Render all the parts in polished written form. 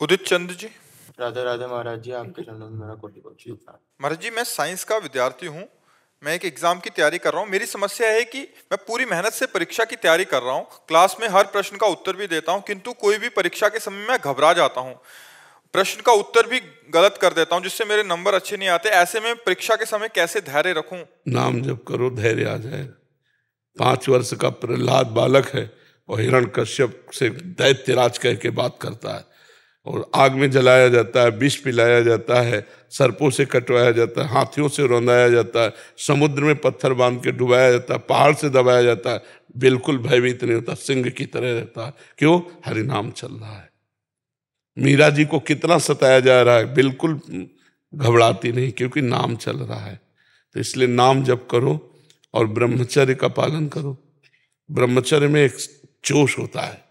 उदित चंद्र जी। राधे राधे महाराज जी, आपके चरणों में मेरा कोटि कोटि प्रणाम। महाराज जी, मैं साइंस का विद्यार्थी हूँ। मैं एक एग्जाम की तैयारी कर रहा हूँ। मेरी समस्या है कि मैं पूरी मेहनत से परीक्षा की तैयारी कर रहा हूँ, क्लास में हर प्रश्न का उत्तर भी देता हूँ, किंतु कोई भी परीक्षा के समय मैं घबरा जाता हूँ, प्रश्न का उत्तर भी गलत कर देता हूँ, जिससे मेरे नंबर अच्छे नहीं आते। ऐसे में परीक्षा के समय कैसे धैर्य रखूं? नाम जप करो, धैर्य आ जाएगा। 5 वर्ष का प्रहलाद बालक है और हिरण्यकश्यप से दैत्यराज कह के बात करता है, और आग में जलाया जाता है, विष पिलाया जाता है, सर्पों से कटवाया जाता है, हाथियों से रौंदाया जाता है, समुद्र में पत्थर बांध के डुबाया जाता है, पहाड़ से दबाया जाता है, बिल्कुल भयभीत नहीं होता, सिंह की तरह रहता है। क्यों? हरि नाम चल रहा है। मीरा जी को कितना सताया जा रहा है, बिल्कुल घबराती नहीं, क्योंकि नाम चल रहा है। तो इसलिए नाम जप करो और ब्रह्मचर्य का पालन करो। ब्रह्मचर्य में एक जोश होता है,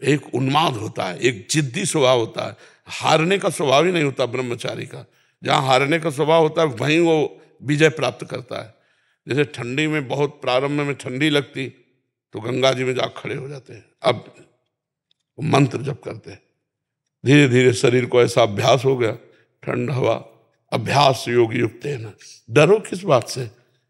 एक उन्माद होता है, एक जिद्दी स्वभाव होता है। हारने का स्वभाव ही नहीं होता ब्रह्मचारी का। जहाँ हारने का स्वभाव होता है वहीं वो विजय प्राप्त करता है। जैसे ठंडी में बहुत प्रारंभ में ठंडी लगती तो गंगा जी में जा खड़े हो जाते हैं, अब मंत्र जप करते हैं। धीरे धीरे शरीर को ऐसा अभ्यास हो गया, ठंड हवा अभ्यास योग युक्त है ना। डरो किस बात से,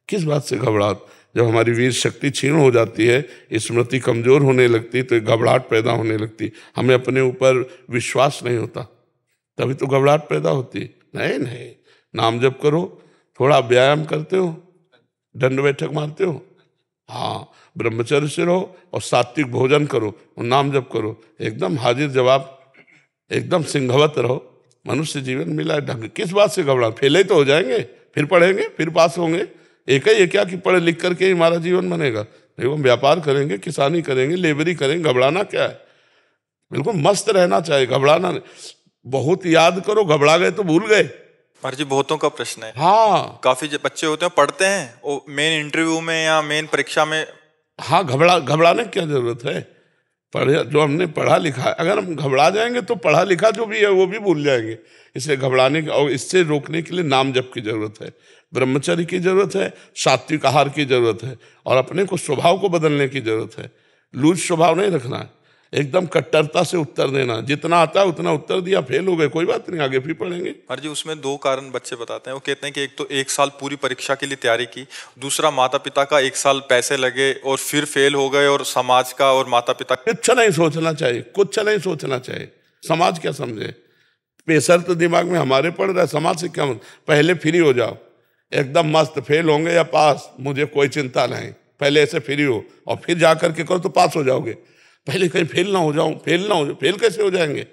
किस बात से घबराहट? जब हमारी वीर शक्ति क्षीण हो जाती है, स्मृति कमजोर होने लगती, तो घबराहट पैदा होने लगती। हमें अपने ऊपर विश्वास नहीं होता, तभी तो घबराहट पैदा होती। नहीं नहीं, नाम जप करो। थोड़ा व्यायाम करते हो, दंड बैठक मारते हो, हाँ, ब्रह्मचर्य से रहो और सात्विक भोजन करो और नाम जप करो। एकदम हाजिर जवाब, एकदम सिंहवत रहो। मनुष्य जीवन मिला है ढंग, किस बात से घबरा? फेले तो हो जाएंगे, फिर पढ़ेंगे, फिर पास होंगे। एक ही ये क्या कि पढ़ लिख करके ही हमारा जीवन बनेगा? एवं व्यापार करेंगे, किसानी करेंगे, लेबरी करेंगे, घबराना क्या है? बिल्कुल मस्त रहना चाहिए, घबराना नहीं। बहुत याद करो, घबरा गए तो भूल गए। महाराज जी, बहुतों का प्रश्न है। हाँ, काफी जो बच्चे होते हैं पढ़ते हैं, वो मेन इंटरव्यू में या मेन परीक्षा में। हाँ, घबराने की क्या जरूरत है? पढ़े जो हमने पढ़ा लिखा है, अगर हम घबरा जाएंगे तो पढ़ा लिखा जो भी है वो भी भूल जाएंगे। इसलिए घबराने और इससे रोकने के लिए नाम जप की जरूरत है, ब्रह्मचर्य की जरूरत है, सात्विक आहार की जरूरत है, और अपने को स्वभाव को बदलने की जरूरत है। लूज स्वभाव नहीं रखना है, एकदम कट्टरता से उत्तर देना। जितना आता है उतना उत्तर दिया, फेल हो गए, कोई बात नहीं, आगे फिर पढ़ेंगे। महाराज जी, उसमें 2 कारण बच्चे बताते हैं। वो कहते हैं कि एक तो 1 साल पूरी परीक्षा के लिए तैयारी की, दूसरा माता पिता का 1 साल पैसे लगे और फिर फेल हो गए, और समाज का और माता पिता। कुछ नहीं सोचना चाहिए, कुछ नहीं सोचना चाहिए। समाज क्या समझे? प्रेशर तो दिमाग में हमारे पड़ रहा है, समाज से क्या मतलब? पहले फ्री हो जाओ, एकदम मस्त, फेल होंगे या पास मुझे कोई चिंता नहीं। पहले ऐसे फ्री हो और फिर जा करके करो तो पास हो जाओगे। पहले कहीं फेल ना हो जाऊं, फेल ना हो जाओ, फेल कैसे हो जाएंगे?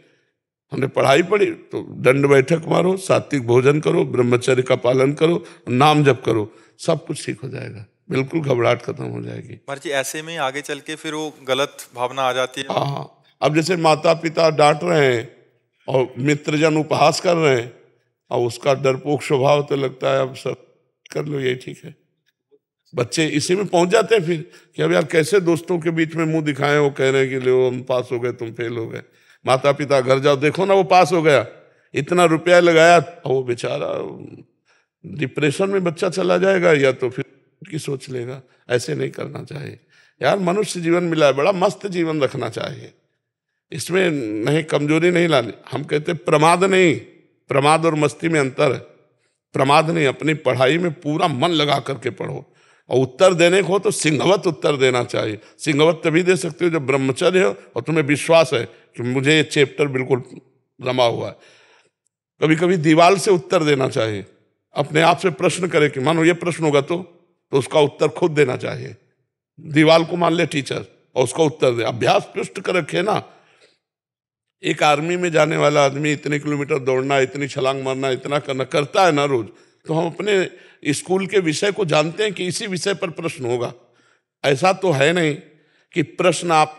हमने पढ़ाई पढ़ी तो दंड बैठक मारो, सात्विक भोजन करो, ब्रह्मचर्य का पालन करो, नाम जप करो, सब कुछ ठीक हो जाएगा। बिल्कुल घबराहट खत्म हो जाएगी। महाराज जी, ऐसे में आगे चल के फिर वो गलत भावना आ जाती है। हाँ, अब जैसे माता पिता डांट रहे हैं और मित्रजन उपहास कर रहे हैं, और उसका डरपोक स्वभाव, तो लगता है अब सब कर लो, यही ठीक है। बच्चे इसी में पहुंच जाते हैं फिर कि अब यार कैसे दोस्तों के बीच में मुंह दिखाएं, वो कह रहे हैं कि लो हम पास हो गए, तुम फेल हो गए। माता पिता घर जाओ, देखो ना वो पास हो गया, इतना रुपया लगाया, और वो बेचारा डिप्रेशन में बच्चा चला जाएगा, या तो फिर की सोच लेगा। ऐसे नहीं करना चाहिए यार। मनुष्य जीवन मिला है, बड़ा मस्त जीवन रखना चाहिए, इसमें नहीं कमजोरी नहीं लानी। हम कहते प्रमाद नहीं, प्रमाद और मस्ती में अंतर है। प्रमाद नहीं, अपनी पढ़ाई में पूरा मन लगा करके पढ़ो, और उत्तर देने को हो तो सिंहवत उत्तर देना चाहिए। सिंहवत तभी दे सकते हो जब ब्रह्मचर्य हो और तुम्हें विश्वास है कि मुझे ये चैप्टर बिल्कुल रमा हुआ है। कभी कभी दीवार से उत्तर देना चाहिए, अपने आप से प्रश्न करे कि मानो ये प्रश्न होगा तो उसका उत्तर खुद देना चाहिए। दीवार को मान ले टीचर और उसका उत्तर दे, अभ्यास पुष्ट कर रखे ना। एक आर्मी में जाने वाला आदमी इतने किलोमीटर दौड़ना, इतनी छलांग मारना, इतना करना करता है ना रोज, तो हम अपने स्कूल के विषय को जानते हैं कि इसी विषय पर प्रश्न होगा। ऐसा तो है नहीं कि प्रश्न आप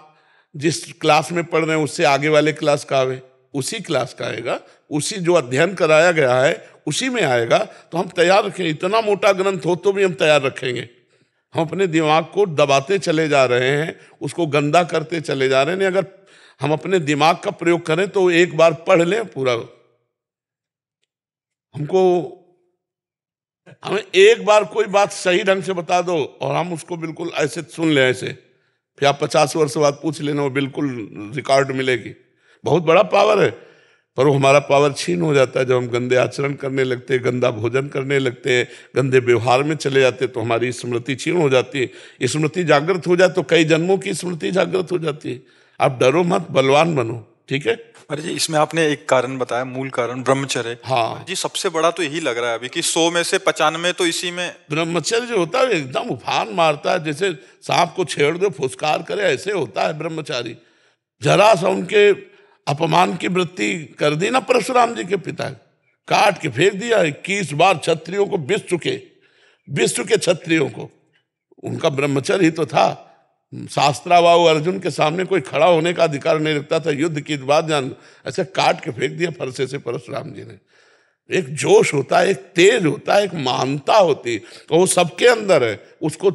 जिस क्लास में पढ़ रहे हैं उससे आगे वाले क्लास का आवे, उसी क्लास का आएगा, उसी जो अध्ययन कराया गया है उसी में आएगा। तो हम तैयार रखें, इतना मोटा ग्रंथ हो तो भी हम तैयार रखेंगे। हम अपने दिमाग को दबाते चले जा रहे हैं, उसको गंदा करते चले जा रहे हैं। अगर हम अपने दिमाग का प्रयोग करें तो एक बार पढ़ लें पूरा, हमें एक बार कोई बात सही ढंग से बता दो और हम उसको बिल्कुल ऐसे सुन लें, ऐसे फिर आप 50 वर्ष बाद पूछ लेना, वो बिल्कुल रिकॉर्ड मिलेगी। बहुत बड़ा पावर है, पर वो हमारा पावर छीन हो जाता है जब हम गंदे आचरण करने लगते हैं, गंदा भोजन करने लगते हैं, गंदे व्यवहार में चले जाते हैं, तो हमारी स्मृति छीन हो जाती है। स्मृति जागृत हो जाए तो कई जन्मों की स्मृति जागृत हो जाती है। आप डरो मत, बलवान बनो, ठीक है। अरे जी, इसमें आपने एक कारण बताया, मूल कारण ब्रह्मचर्य। हाँ जी, सबसे बड़ा तो यही लग रहा है अभी कि 100 में से 95 तो इसी में। ब्रह्मचर्य जो होता है एकदम उफान मारता है, जैसे सांप को छेड़ दो फुसकार करे, ऐसे होता है ब्रह्मचारी। जरा सा उनके अपमान की वृत्ति कर दी ना परशुराम जी के पिता, काट के फेंक दिया। 21 बार क्षत्रियों को विश्व के क्षत्रियों को, उनका ब्रह्मचर्य ही तो था। शास्त्राबाहु अर्जुन के सामने कोई खड़ा होने का अधिकार नहीं रखता था, युद्ध की बात जान, ऐसे काट के फेंक दिया फरसे से परशुराम जी ने। एक जोश होता है, एक तेज होता है, एक महानता होती है, तो वो सबके अंदर है, उसको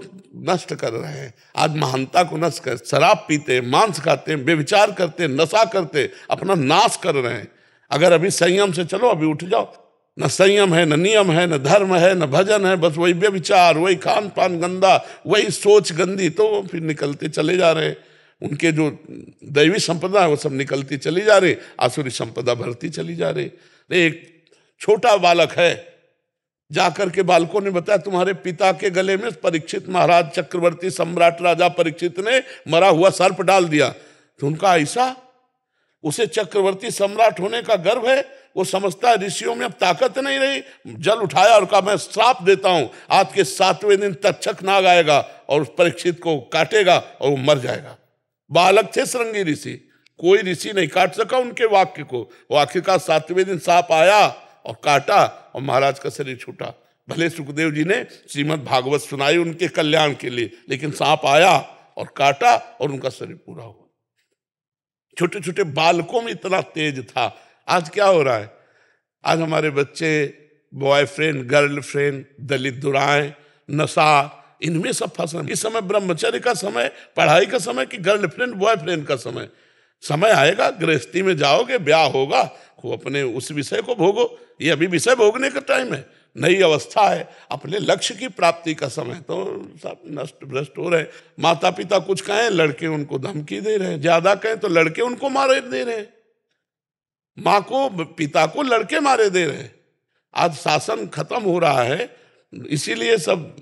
नष्ट कर रहे हैं। आज महानता को नष्ट कर, शराब पीते, मांस खाते, बेविचार करते, नशा करते, अपना नाश कर रहे हैं। अगर अभी संयम से चलो, अभी उठ जाओ। न संयम है, न नियम है, न धर्म है, न भजन है, बस वही व्यभिचार, वही खान पान गंदा, वही सोच गंदी, तो फिर निकलते चले जा रहे हैं। उनके जो दैवी संपदा है वो सब निकलती चली जा रही, आसुरी संपदा बढ़ती चली जा रही। एक छोटा बालक है, जाकर के बालकों ने बताया तुम्हारे पिता के गले में परीक्षित महाराज चक्रवर्ती सम्राट राजा परीक्षित ने मरा हुआ सर्प डाल दिया। तो उनका ऐसा, उसे चक्रवर्ती सम्राट होने का गर्व है, वो समझता है ऋषियों में अब ताकत नहीं रही। जल उठाया और कहा मैं श्राप देता हूं, आज के 7वें दिन तक्षक नाग आएगा और उस परीक्षित को काटेगा और वो मर जाएगा। बालक थे श्रृंगी ऋषि, कोई ऋषि नहीं काट सका उनके वाक्य को। वो आखिरकार 7वें दिन सांप आया और काटा और महाराज का शरीर छूटा। भले सुखदेव जी ने श्रीमद् भागवत सुनाई उनके कल्याण के लिए, लेकिन सांप आया और काटा और उनका शरीर पूरा हुआ। छोटे छोटे बालकों में इतना तेज था। आज क्या हो रहा है? आज हमारे बच्चे बॉयफ्रेंड, गर्लफ्रेंड, दलित दुराएं, नशा, इनमें सब फंसे। इस समय ब्रह्मचर्य का समय, पढ़ाई का समय कि गर्लफ्रेंड बॉयफ्रेंड का समय? समय आएगा, गृहस्थी में जाओगे, ब्याह होगा, वो अपने उस विषय को भोगो। ये अभी विषय भोगने का टाइम है, नई अवस्था है, अपने लक्ष्य की प्राप्ति का समय। तो सब नष्ट भ्रष्ट हो रहे। माता पिता कुछ कहें, लड़के उनको धमकी दे रहे हैं, ज्यादा कहें तो लड़के उनको मारे दे रहे हैं, माँ को पिता को लड़के मारे दे रहे हैं। आज शासन खत्म हो रहा है, इसीलिए सब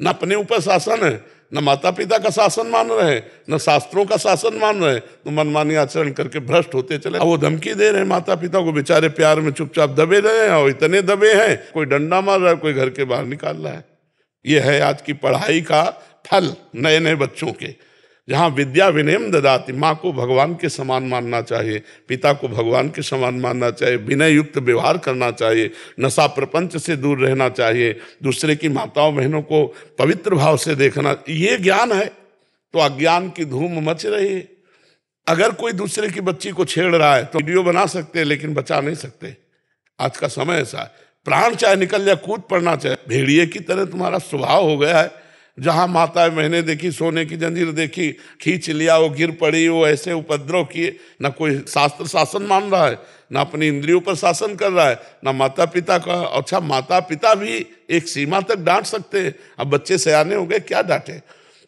न अपने ऊपर शासन है, न माता पिता का शासन मान रहे हैं, न शास्त्रों का शासन मान रहे हैं, तो मनमानी आचरण करके भ्रष्ट होते चले। वो धमकी दे रहे हैं माता पिता को, बेचारे प्यार में चुपचाप दबे रहे हैं, और इतने दबे हैं, कोई डंडा मार रहा है, कोई घर के बाहर निकाल रहा है। ये है आज की पढ़ाई का फल नए नए बच्चों के, जहाँ विद्या विनयम ददाति। माँ को भगवान के समान मानना चाहिए, पिता को भगवान के समान मानना चाहिए, विनय युक्त व्यवहार करना चाहिए, नशा प्रपंच से दूर रहना चाहिए, दूसरे की माताओं बहनों को पवित्र भाव से देखना, ये ज्ञान है। तो अज्ञान की धूम मच रही है। अगर कोई दूसरे की बच्ची को छेड़ रहा है तो वीडियो बना सकते हैं, लेकिन बचा नहीं सकते। आज का समय ऐसा है, प्राण चाहे निकल जाए, कूद पड़ना चाहे। भेड़िए की तरह तुम्हारा स्वभाव हो गया है। जहाँ माता मैंने देखी, सोने की जंजीर देखी, खींच लिया, वो गिर पड़ी, वो ऐसे उपद्रव किए। ना कोई शास्त्र शासन मान रहा है, ना अपनी इंद्रियों पर शासन कर रहा है, ना माता पिता का। अच्छा, माता पिता भी एक सीमा तक डांट सकते हैं, अब बच्चे सयाने हो गए, क्या डांटे?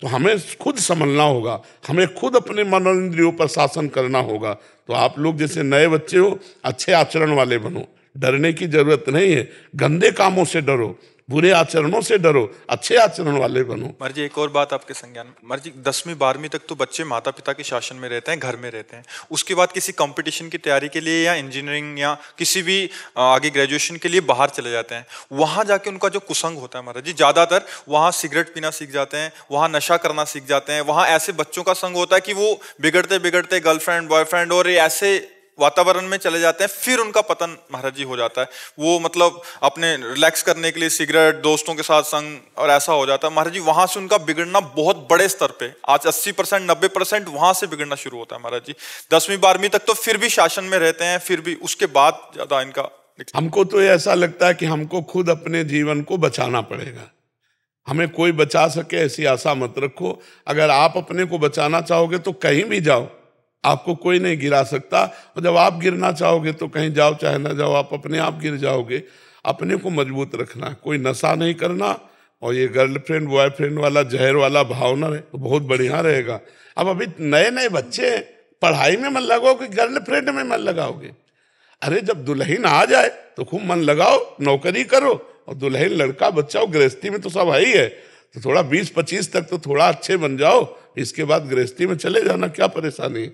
तो हमें खुद संभलना होगा, हमें खुद अपने मन और इंद्रियों पर शासन करना होगा। तो आप लोग जैसे नए बच्चे हो, अच्छे आचरण वाले बनो, डरने की जरूरत नहीं है। गंदे कामों से डरो, बुरे आचरणों से डरो, अच्छे आचरण वाले बनो। मर्जी एक और बात आपके संज्ञान में, मर्जी 10वीं 12वीं तक तो बच्चे माता पिता के शासन में रहते हैं, घर में रहते हैं। उसके बाद किसी कंपटीशन की तैयारी के लिए या इंजीनियरिंग या किसी भी आगे ग्रेजुएशन के लिए बाहर चले जाते हैं। वहां जाके उनका जो कुसंग होता है महाराज जी, ज्यादातर वहां सिगरेट पीना सीख जाते हैं, वहां नशा करना सीख जाते हैं। वहां ऐसे बच्चों का संग होता है कि वो बिगड़ते बिगड़ते गर्लफ्रेंड बॉयफ्रेंड और ऐसे वातावरण में चले जाते हैं। फिर उनका पतन महाराज जी हो जाता है। वो मतलब अपने रिलैक्स करने के लिए सिगरेट, दोस्तों के साथ संग, और ऐसा हो जाता है महाराज जी। वहां से उनका बिगड़ना बहुत बड़े स्तर पे, आज 80% 90% वहां से बिगड़ना शुरू होता है महाराज जी। 10वीं 12वीं तक तो फिर भी शासन में रहते हैं, फिर भी उसके बाद ज्यादा इनका। हमको तो ऐसा लगता है कि हमको खुद अपने जीवन को बचाना पड़ेगा। हमें कोई बचा सके ऐसी आशा मत रखो। अगर आप अपने को बचाना चाहोगे तो कहीं भी जाओ, आपको कोई नहीं गिरा सकता। और जब आप गिरना चाहोगे तो कहीं जाओ चाहे ना जाओ, आप अपने आप गिर जाओगे। अपने को मजबूत रखना, कोई नशा नहीं करना, और ये गर्लफ्रेंड बॉयफ्रेंड वाला जहर वाला भावना है तो बहुत बढ़िया रहेगा। अब अभी नए नए बच्चे पढ़ाई में मन लगाओ कि गर्लफ्रेंड में मन लगाओगे? अरे जब दुल्हन आ जाए तो खूब मन लगाओ, नौकरी करो, और दुल्हन लड़का बच्चा हो, गृहस्थी में तो सब है ही है, तो थोड़ा 20-25 तक तो थोड़ा अच्छे बन जाओ, इसके बाद गृहस्थी में चले जाना, क्या परेशानी।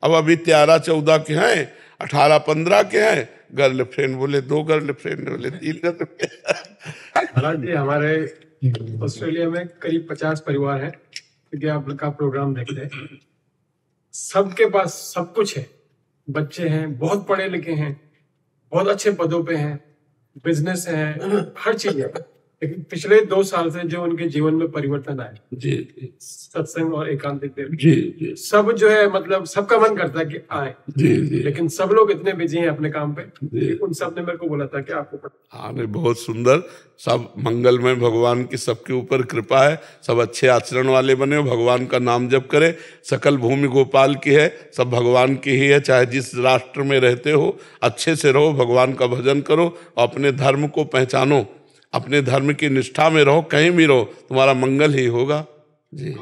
अब अभी 13-14 के हैं, 18-15 के हैं, गर्लफ्रेंड बोले 2 गर्लफ्रेंड बोले 3 गर्लफ्रेंड। हालांकि हमारे ऑस्ट्रेलिया में करीब 50 परिवार हैं, क्योंकि आप का प्रोग्राम देखते हैं, सबके पास सब कुछ है, बच्चे हैं, बहुत पढ़े लिखे हैं, बहुत अच्छे पदों पे हैं, बिजनेस है, हर चीज है, लेकिन पिछले 2 साल से जो उनके जीवन में परिवर्तन आए, जी सत्संग और एकांतिक देव, जी सब जो है मतलब सबका मन करता है कि आए, जी जी, लेकिन सब लोग इतने बिजी हैं अपने काम पे कि उन सब ने मेरे को बोला था कि आपको हाँ नहीं, बहुत सुंदर, सब मंगलमय, भगवान की सबके ऊपर कृपा है, सब अच्छे आचरण वाले बने हो, भगवान का नाम जप करे, सकल भूमि गोपाल की है, सब भगवान की ही है, चाहे जिस राष्ट्र में रहते हो अच्छे से रहो, भगवान का भजन करो, अपने धर्म को पहचानो, अपने धर्म की निष्ठा में रहो, कहीं भी रहो, तुम्हारा मंगल ही होगा जी।